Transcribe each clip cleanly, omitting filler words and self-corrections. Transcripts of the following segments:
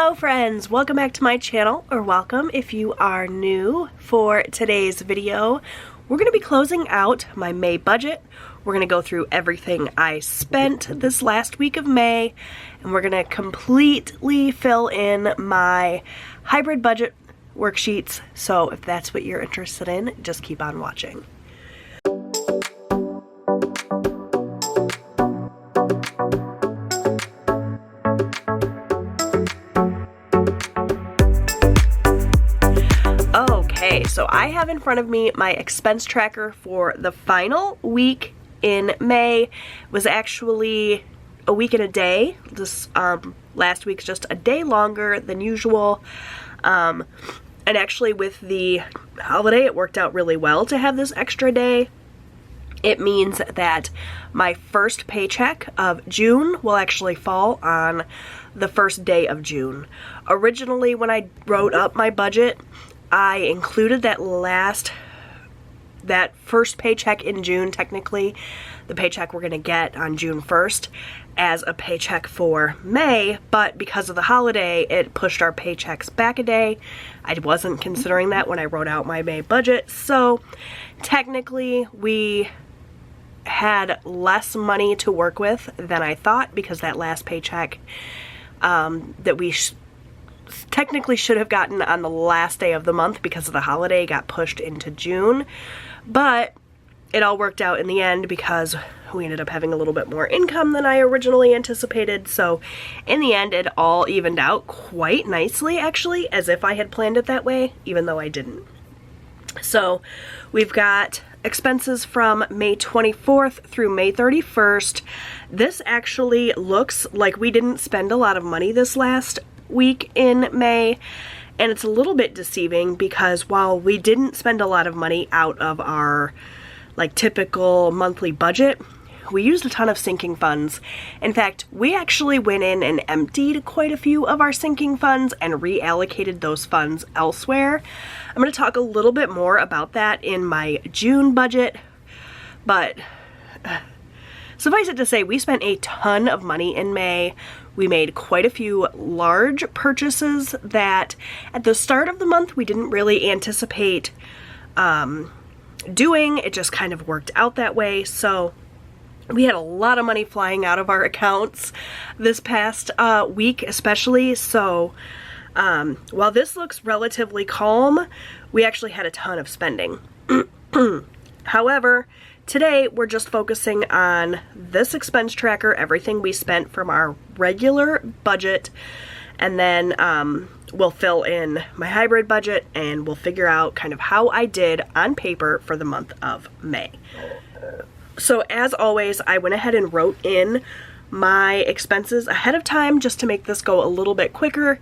Hello friends, welcome back to my channel, or welcome if you are new. For today's video, we're going to be closing out my May budget. We're going to go through everything I spent this last week of May, and we're going to completely fill in my hybrid budget worksheets. So if that's what you're interested in, just keep on watching. So I have in front of me my expense tracker for the final week in May. It was actually a week and a day. This last week's just a day longer than usual. And actually with the holiday, it worked out really well to have this extra day. It means that my first paycheck of June will actually fall on the first day of June. Originally, when I wrote up my budget, I included that first paycheck in June, technically the paycheck we're going to get on June 1st, as a paycheck for May, but because of the holiday, it pushed our paychecks back a day. I wasn't considering that when I wrote out my May budget, so technically we had less money to work with than I thought, because that last paycheck that we technically should have gotten on the last day of the month because of the holiday got pushed into June, but it all worked out in the end because we ended up having a little bit more income than I originally anticipated. So in the end, it all evened out quite nicely, actually, as if I had planned it that way, even though I didn't. So we've got expenses from May 24th through May 31st. This actually looks like we didn't spend a lot of money this last week in May, and it's a little bit deceiving because while we didn't spend a lot of money out of our typical monthly budget, we used a ton of sinking funds. In fact, we actually went in and emptied quite a few of our sinking funds and reallocated those funds elsewhere. I'm going to talk a little bit more about that in my June budget, but suffice it to say, we spent a ton of money in May. We made quite a few large purchases that at the start of the month we didn't really anticipate doing. It just kind of worked out that way. So we had a lot of money flying out of our accounts this past week especially. So while this looks relatively calm, we actually had a ton of spending. However, today we're just focusing on this expense tracker, everything we spent from our regular budget, and then we'll fill in my hybrid budget and we'll figure out kind of how I did on paper for the month of May. So as always, I went ahead and wrote in my expenses ahead of time just to make this go a little bit quicker.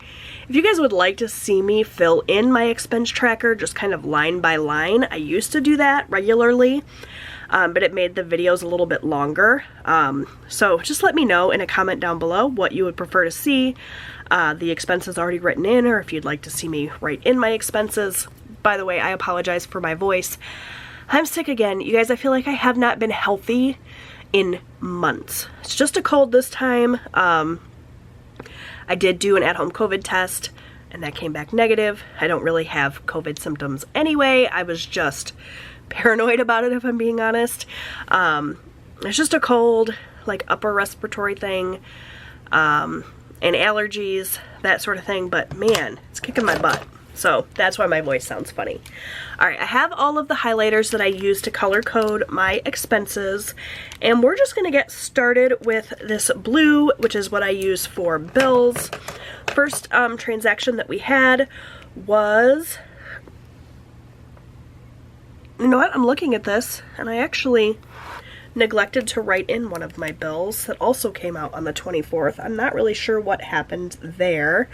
If you guys would like to see me fill in my expense tracker just kind of line by line, I used to do that regularly. But it made the videos a little bit longer. So just let me know in a comment down below what you would prefer to see. The expenses already written in, or if you'd like to see me write in my expenses. By the way, I apologize for my voice. I'm sick again. You guys, I feel like I have not been healthy in months. It's just a cold this time. I did do an at-home COVID test, and that came back negative. I don't really have COVID symptoms anyway. I was just paranoid about it, if I'm being honest. It's just a cold, upper respiratory thing, and allergies, that sort of thing, but man, it's kicking my butt. So that's why my voice sounds funny. Alright, I have all of the highlighters that I use to color code my expenses, and we're just going to get started with this blue, which is what I use for bills. First transaction that we had was, you know what, I'm looking at this, and I actually neglected to write in one of my bills that also came out on the 24th. I'm not really sure what happened there,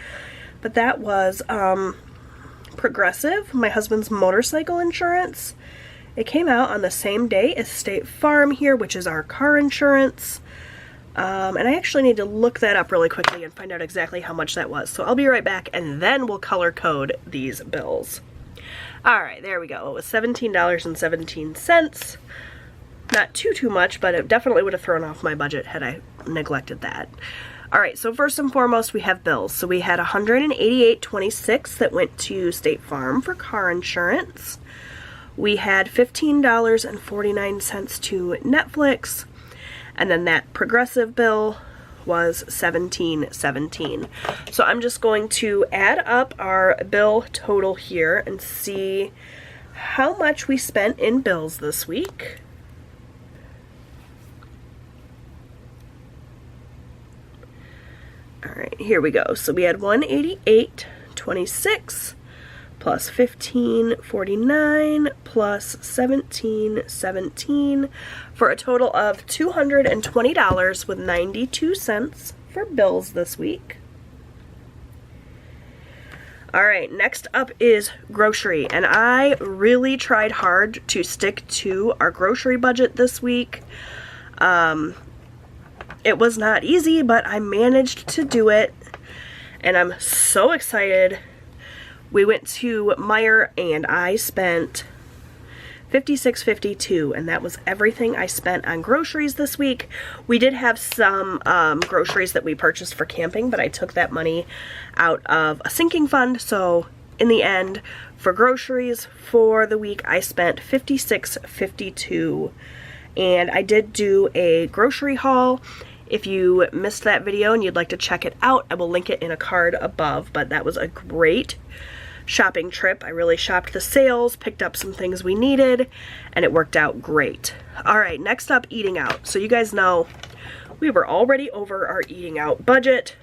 but that was Progressive, my husband's motorcycle insurance. It came out on the same day as State Farm here, which is our car insurance. And I actually need to look that up really quickly and find out exactly how much that was. So I'll be right back, and then we'll color code these bills. Alright, there we go. It was $17.17. Not too much, but it definitely would have thrown off my budget had I neglected that. All right, so first and foremost, we have bills. So we had $188.26 that went to State Farm for car insurance. We had $15.49 to Netflix, and then that Progressive bill was $17.17. So I'm just going to add up our bill total here and see how much we spent in bills this week. All right, here we go. So we had $188.26 plus $15.49 plus $17.17 for a total of $220.92 for bills this week. All right, next up is grocery, and I really tried hard to stick to our grocery budget this week. It was not easy, but I managed to do it, and I'm so excited. We went to Meijer, and I spent $56.52, and that was everything I spent on groceries this week. We did have some groceries that we purchased for camping, but I took that money out of a sinking fund, so in the end, for groceries for the week, I spent $56.52. And I did do a grocery haul. If you missed that video and you'd like to check it out, I will link it in a card above, but that was a great shopping trip. I really shopped the sales, picked up some things we needed, and it worked out great. All right, next up, eating out. So you guys know we were already over our eating out budget.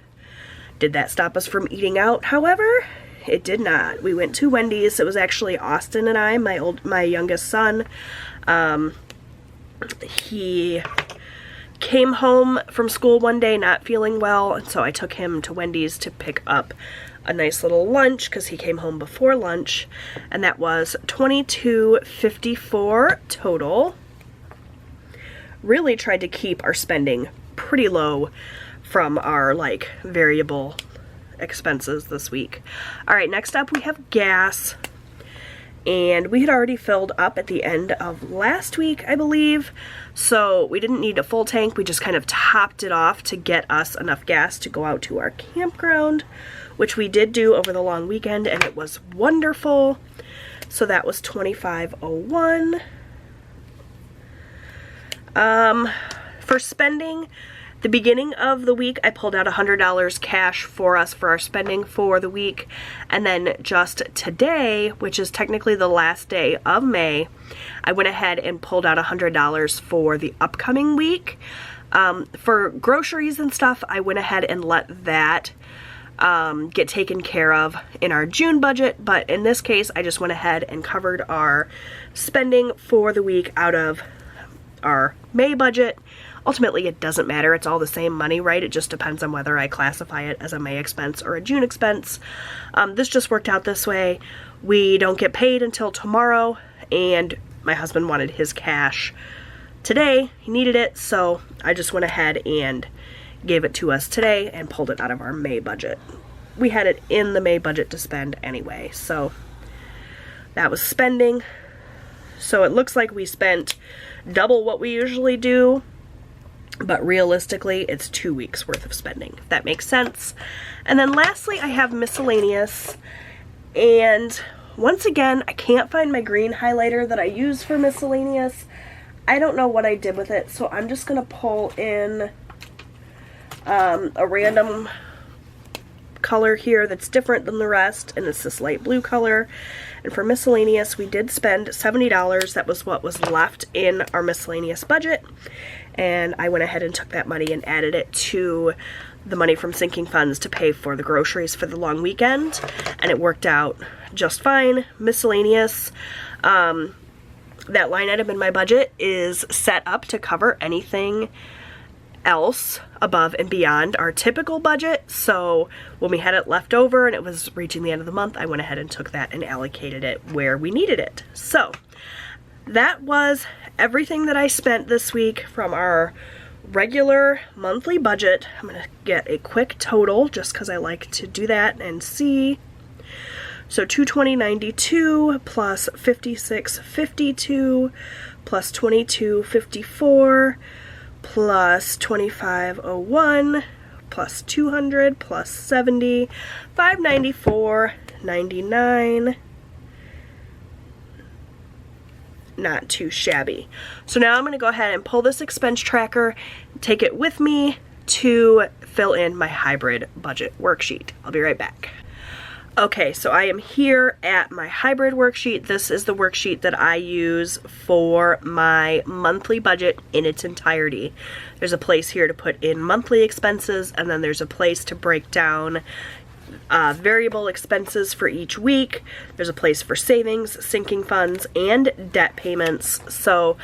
Did that stop us from eating out? However, it did not. We went to Wendy's. It was actually Austin and I, my youngest son. He came home from school one day not feeling well, and so I took him to Wendy's to pick up a nice little lunch because he came home before lunch, and that was $22.54 total. Really tried to keep our spending pretty low from our variable expenses this week. All right, next up we have gas. And we had already filled up at the end of last week, I believe. So we didn't need a full tank. We just kind of topped it off to get us enough gas to go out to our campground, which we did do over the long weekend, and it was wonderful. So that was $25.01. For spending, the beginning of the week, I pulled out $100 cash for us for our spending for the week. And then just today, which is technically the last day of May, I went ahead and pulled out $100 for the upcoming week. For groceries and stuff, I went ahead and let that get taken care of in our June budget. But in this case, I just went ahead and covered our spending for the week out of our May budget. Ultimately, it doesn't matter. It's all the same money, right? It just depends on whether I classify it as a May expense or a June expense. This just worked out this way. We don't get paid until tomorrow, and my husband wanted his cash today. He needed it, so I just went ahead and gave it to us today and pulled it out of our May budget. We had it in the May budget to spend anyway, so that was spending. So it looks like we spent double what we usually do, but realistically, it's 2 weeks worth of spending, if that makes sense. And then lastly, I have miscellaneous. And once again, I can't find my green highlighter that I use for miscellaneous. I don't know what I did with it, so I'm just going to pull in a random color here that's different than the rest, and it's this light blue color. And for miscellaneous, we did spend $70. That was what was left in our miscellaneous budget. And I went ahead and took that money and added it to the money from sinking funds to pay for the groceries for the long weekend. And it worked out just fine. Miscellaneous, that line item in my budget is set up to cover anything else above and beyond our typical budget. So when we had it left over and it was reaching the end of the month, I went ahead and took that and allocated it where we needed it. So that was everything that I spent this week from our regular monthly budget. I'm going to get a quick total just because I like to do that and see. So $220.92 plus $56.52 plus $22.54 plus $25.01 plus 200 plus 70, $594.99. Not too shabby. So now I'm going to go ahead and pull this expense tracker, take it with me to fill in my hybrid budget worksheet. I'll be right back. Okay, so I am here at my hybrid worksheet. This is the worksheet that I use for my monthly budget in its entirety. There's a place here to put in monthly expenses, and then there's a place to break down variable expenses for each week. There's a place for savings, sinking funds, and debt payments. So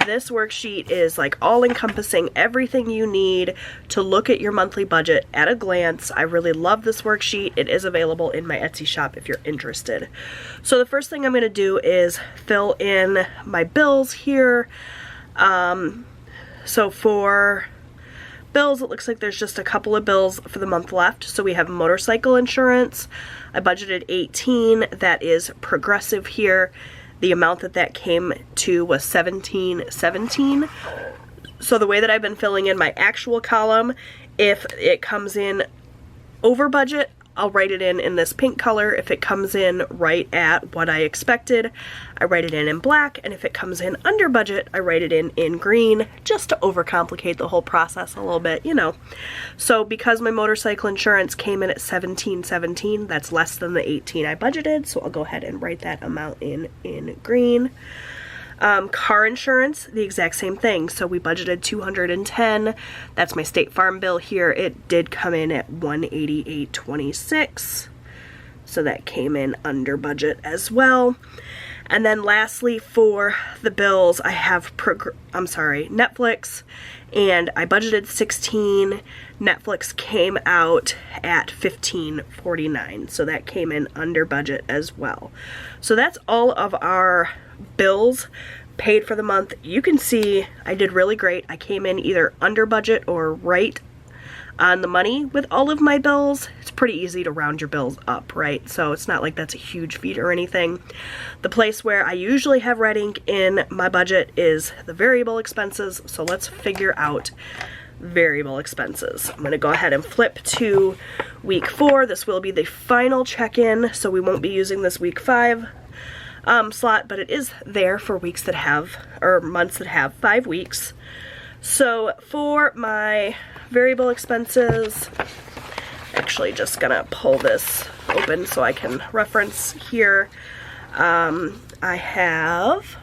this worksheet is like all encompassing everything you need to look at your monthly budget at a glance. I really love this worksheet. It is available in my Etsy shop if you're interested. So the first thing I'm going to do is fill in my bills here. So for bills, it looks like there's just a couple of bills for the month left. So we have motorcycle insurance. I budgeted $18. That is Progressive here. The amount that came to was $17.17. So the way that I've been filling in my actual column, if it comes in over budget, I'll write it in this pink color. If it comes in right at what I expected, I write it in black. And if it comes in under budget, I write it in green, just to overcomplicate the whole process a little bit, you know. So because my motorcycle insurance came in at $17.17, that's less than the $18 I budgeted, so I'll go ahead and write that amount in green. Car insurance, the exact same thing. So we budgeted $210. That's my State Farm bill here. It did come in at $188.26. So that came in under budget as well. And then lastly, for the bills, I have Netflix, and I budgeted $16. Netflix came out at $15.49. So that came in under budget as well. So that's all of our bills paid for the month. You can see I did really great. I came in either under budget or right on the money with all of my bills. It's pretty easy to round your bills up, right? So it's not like that's a huge feat or anything. The place where I usually have red ink in my budget is the variable expenses. So let's figure out variable expenses. I'm going to go ahead and flip to week 4. This will be the final check-in, so we won't be using this week 5 slot, but it is there for weeks that have, or months that have 5 weeks. So for my variable expenses, actually just gonna pull this open so I can reference here. I have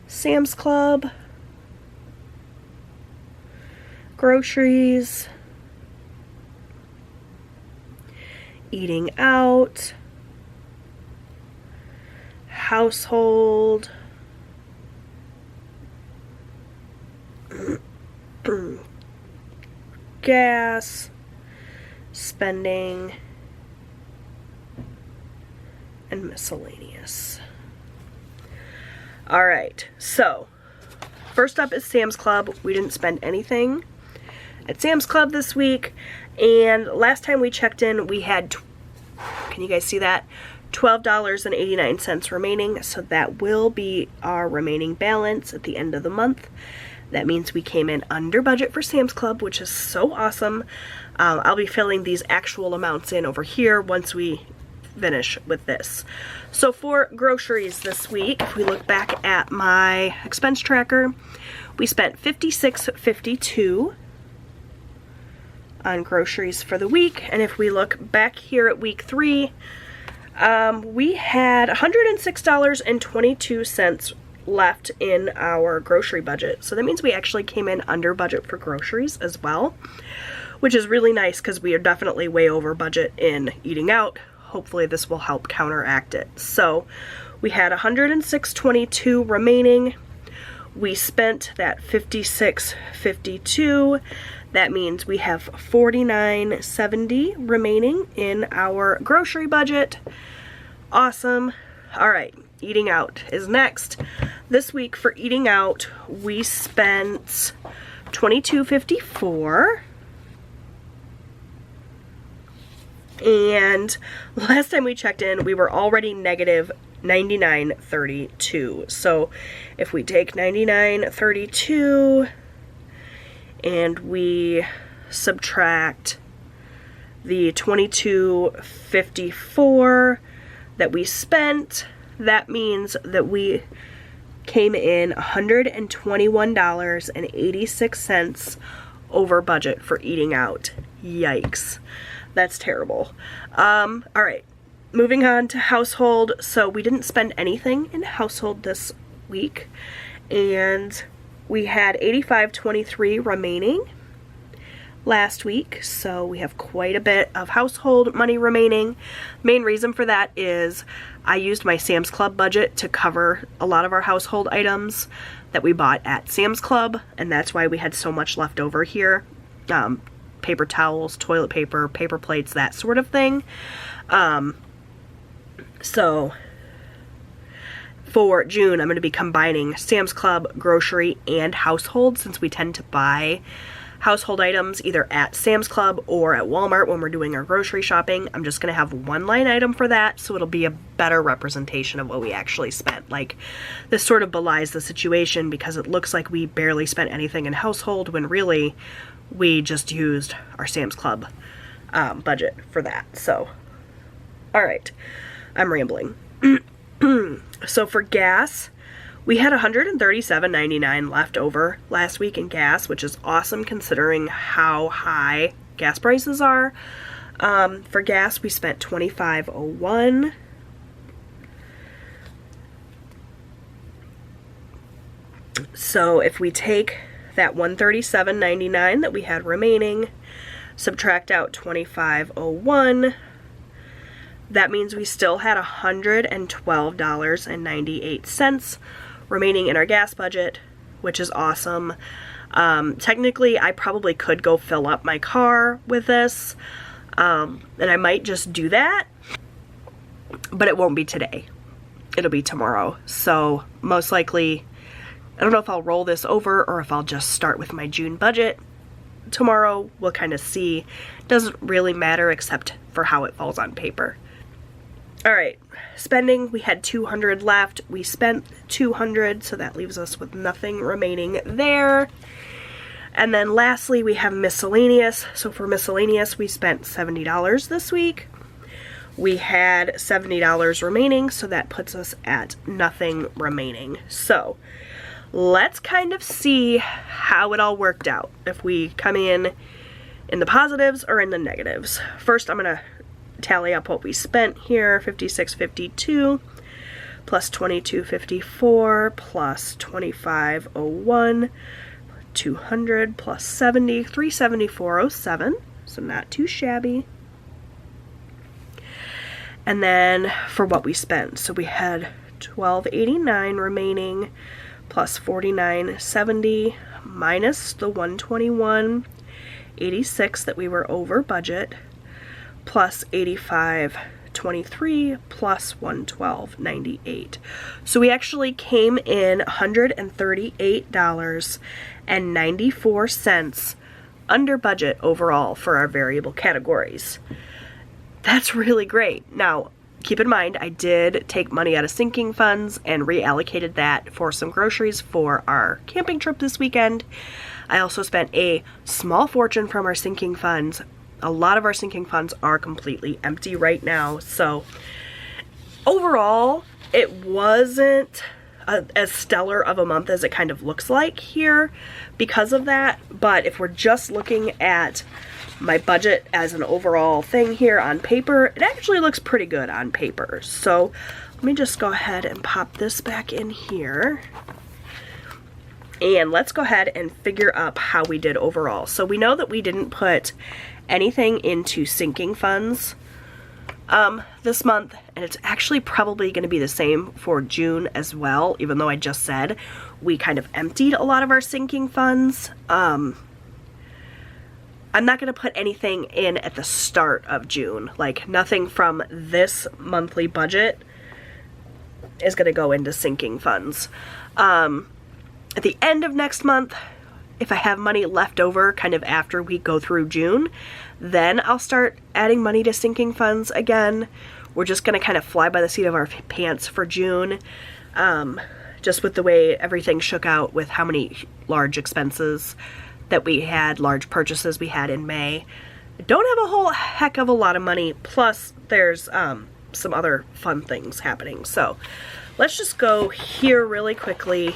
Sam's Club, groceries, eating out, household, gas, spending, and miscellaneous. Alright, so first up is Sam's Club. We didn't spend anything at Sam's Club this week, and last time we checked in we had, can you guys see that? $12.89 remaining, so that will be our remaining balance at the end of the month. That means we came in under budget for Sam's Club, which is so awesome. I'll be filling these actual amounts in over here once we finish with this. So for groceries this week, if we look back at my expense tracker, we spent $56.52 on groceries for the week. And if we look back here at week 3, we had $106.22 left in our grocery budget. So that means we actually came in under budget for groceries as well, which is really nice because we are definitely way over budget in eating out. Hopefully this will help counteract it. So we had $106.22 remaining. We spent that $56.52. That means we have $49.70 remaining in our grocery budget. Awesome. All right, eating out is next. This week for eating out, we spent $22.54. And last time we checked in, we were already negative $99.32. So if we take $99.32 and we subtract the $22.54 that we spent, that means that we came in $121.86 over budget for eating out. Yikes. That's terrible. All right, moving on to household. So we didn't spend anything in household this week, and we had $85.23 remaining last week, so we have quite a bit of household money remaining. Main reason for that is I used my Sam's Club budget to cover a lot of our household items that we bought at Sam's Club, and that's why we had so much left over here. Paper towels, toilet paper, paper plates, that sort of thing. So for June, I'm going to be combining Sam's Club, grocery, and household, since we tend to buy household items either at Sam's Club or at Walmart when we're doing our grocery shopping. I'm just going to have one line item for that, so it'll be a better representation of what we actually spent. Like, this sort of belies the situation because it looks like we barely spent anything in household when really we just used our Sam's Club budget for that. So, all right, I'm rambling. So for gas, we had $137.99 left over last week in gas, which is awesome considering how high gas prices are. For gas, we spent $25.01. So if we take that $137.99 that we had remaining, subtract out $25.01, that means we still had $112.98 remaining in our gas budget, which is awesome. Technically, I probably could go fill up my car with this, and I might just do that, but it won't be today. It'll be tomorrow. So most likely, I don't know if I'll roll this over or if I'll just start with my June budget tomorrow. We'll kind of see. Doesn't really matter except for how it falls on paper. All right, spending, we had $200 left. We spent $200, so that leaves us with nothing remaining there. And then lastly, we have miscellaneous. So for miscellaneous, we spent $70 this week. We had $70 remaining, so that puts us at nothing remaining. So let's kind of see how it all worked out, if we come in the positives or in the negatives. First, I'm gonna tally up what we spent here. $56.52 plus $22.54 plus $25.01, $200 plus $70, $374.07, so not too shabby. And then for what we spent, so we had $12.89 remaining plus $49.70 minus the $121.86 that we were over budget, plus $85.23 plus $112.98. So we actually came in $138.94 under budget overall for our variable categories. That's really great. Now, keep in mind, I did take money out of sinking funds and reallocated that for some groceries for our camping trip this weekend. I also spent a small fortune from our sinking funds. A lot of our sinking funds are completely empty right now, so overall, it wasn't as stellar of a month as it kind of looks like here because of that. But if we're just looking at my budget as an overall thing here on paper, it actually looks pretty good on paper. So let me just go ahead and pop this back in here. And let's go ahead and figure up how we did overall. So we know that we didn't put anything into sinking funds this month, and it's actually probably going to be the same for June as well, even though I just said we kind of emptied a lot of our sinking funds. I'm not going to put anything in at the start of June. Like, nothing from this monthly budget is going to go into sinking funds. At the end of next month, if I have money left over kind of after we go through June, then I'll start adding money to sinking funds again. We're just going to kind of fly by the seat of our pants for June, just with the way everything shook out with how many large expenses that we had, large purchases we had in May. I don't have a whole heck of a lot of money, plus there's some other fun things happening. So let's just go here really quickly.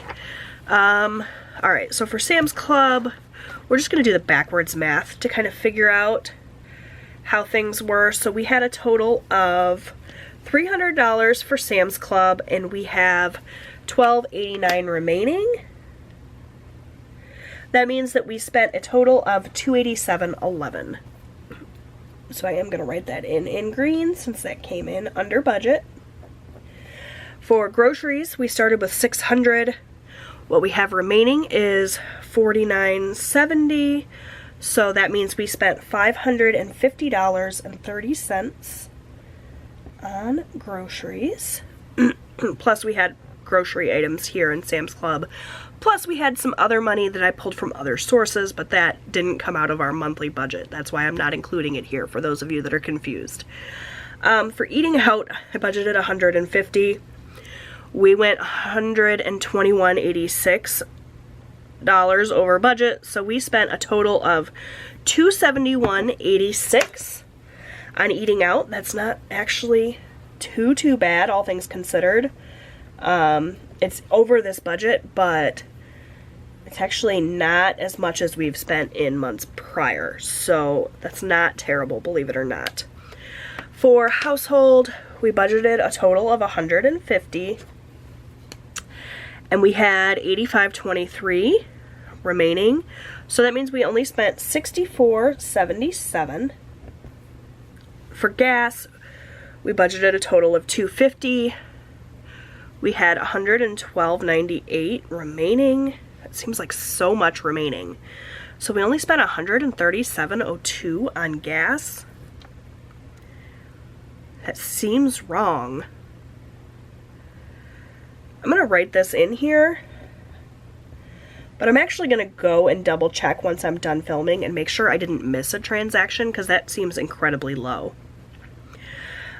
Alright, so for Sam's Club, we're just going to do the backwards math to kind of figure out how things were. So we had a total of $300 for Sam's Club, and we have $12.89 remaining. That means that we spent a total of $287.11. So I am going to write that in green since that came in under budget. For groceries, we started with $600. What we have remaining is $49.70. So that means we spent $550.30 on groceries. Plus we had grocery items here in Sam's Club. Plus we had some other money that I pulled from other sources, but that didn't come out of our monthly budget. That's why I'm not including it here for those of you that are confused. For eating out, I budgeted $150. We went $121.86 over budget, so we spent a total of $271.86 on eating out. That's not actually too bad, all things considered. It's over this budget, but it's actually not as much as we've spent in months prior, so that's not terrible, believe it or not. For household, we budgeted a total of $150, and we had $85.23 remaining, so that means we only spent $64.77. For gas, we budgeted a total of $250. We had $112.98 remaining. It seems like so much remaining. So we only spent $137.02 on gas. That seems wrong. I'm going to write this in here, but I'm actually going to go and double check once I'm done filming and make sure I didn't miss a transaction, because that seems incredibly low.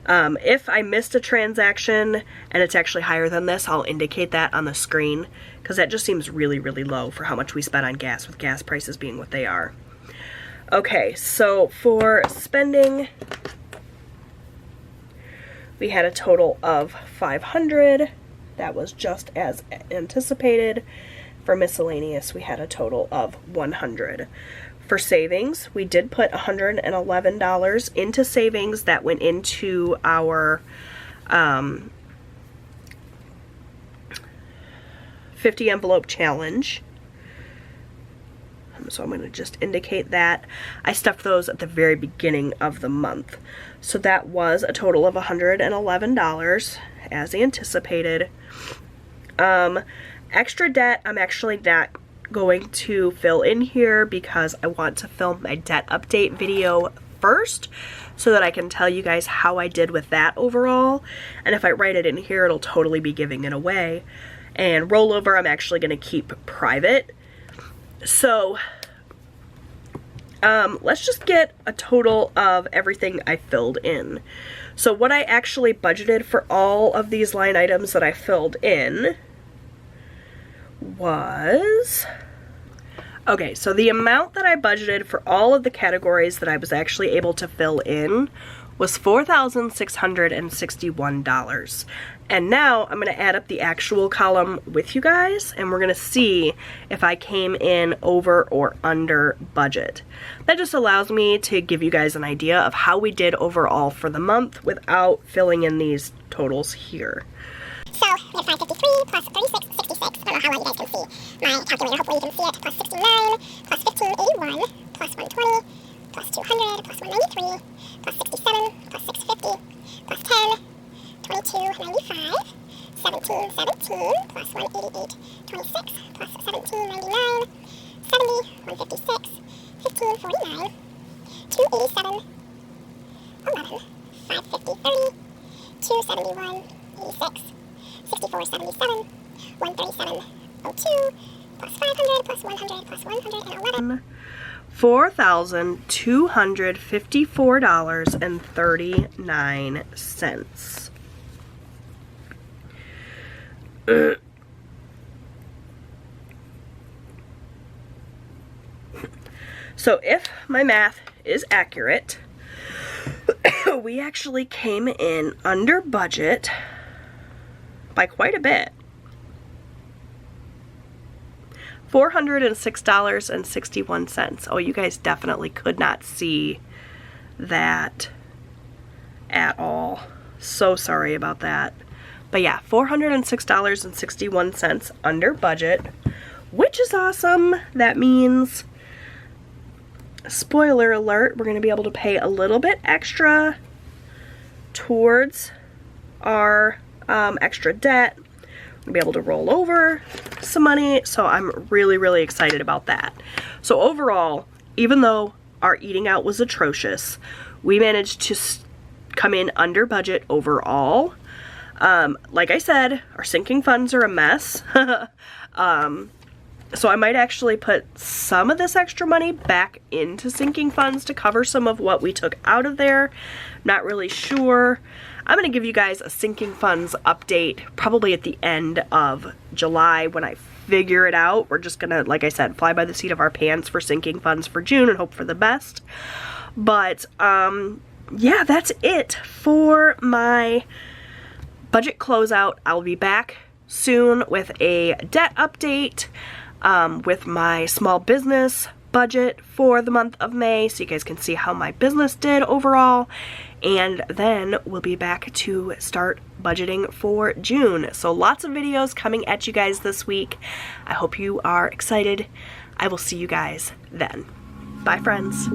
If I missed a transaction and it's actually higher than this, I'll indicate that on the screen, because that just seems really low for how much we spent on gas, with gas prices being what they are. Okay, so for spending, we had a total of $500. That was just as anticipated. For miscellaneous, we had a total of $100. For savings, we did put $111 into savings. That went into our 50 envelope challenge. So I'm going to just indicate that. I stuffed those at the very beginning of the month. So that was a total of $111 as anticipated. Extra debt, I'm actually not going to fill in here because I want to film my debt update video first so that I can tell you guys how I did with that overall. And if I write it in here, it'll totally be giving it away. And rollover, I'm actually going to keep private. So let's just get a total of everything I filled in. So what I actually budgeted for all of these line items that I filled in was, okay, so the amount that I budgeted for all of the categories that I was actually able to fill in was $4,661. And now I'm going to add up the actual column with you guys, and we're going to see if I came in over or under budget. That just allows me to give you guys an idea of how we did overall for the month without filling in these totals here. So we have 553 plus 36, 66. I don't know how well you guys can see my calculator. Hopefully you can see it. Plus 69, plus 1581, plus 120, plus 200, plus 193, plus 67, plus 650, plus 10, 2295, 1717, plus 188, 26, plus 1799, 70, 156, 1549, 287, 11, 550, 30, 271, 86, 6477, 13702, plus 500, plus 100, plus 111. $4,254.39. So if my math is accurate, we actually came in under budget by quite a bit. $406.61. Oh, you guys definitely could not see that at all. So sorry about that. But yeah, $406.61 under budget, which is awesome. That means, spoiler alert, we're going to be able to pay a little bit extra towards our extra debt. We'll be able to roll over some money, so I'm really, really excited about that. So overall, even though our eating out was atrocious, we managed to come in under budget overall. Like I said, our sinking funds are a mess. So I might actually put some of this extra money back into sinking funds to cover some of what we took out of there. Not really sure. I'm going to give you guys a sinking funds update probably at the end of July when I figure it out. We're just going to, like I said, fly by the seat of our pants for sinking funds for June and hope for the best. But yeah, that's it for my budget closeout. I'll be back soon with a debt update, with my small business budget for the month of May, so you guys can see how my business did overall. And then we'll be back to start budgeting for June. So lots of videos coming at you guys this week. I hope you are excited. I will see you guys then. Bye, friends.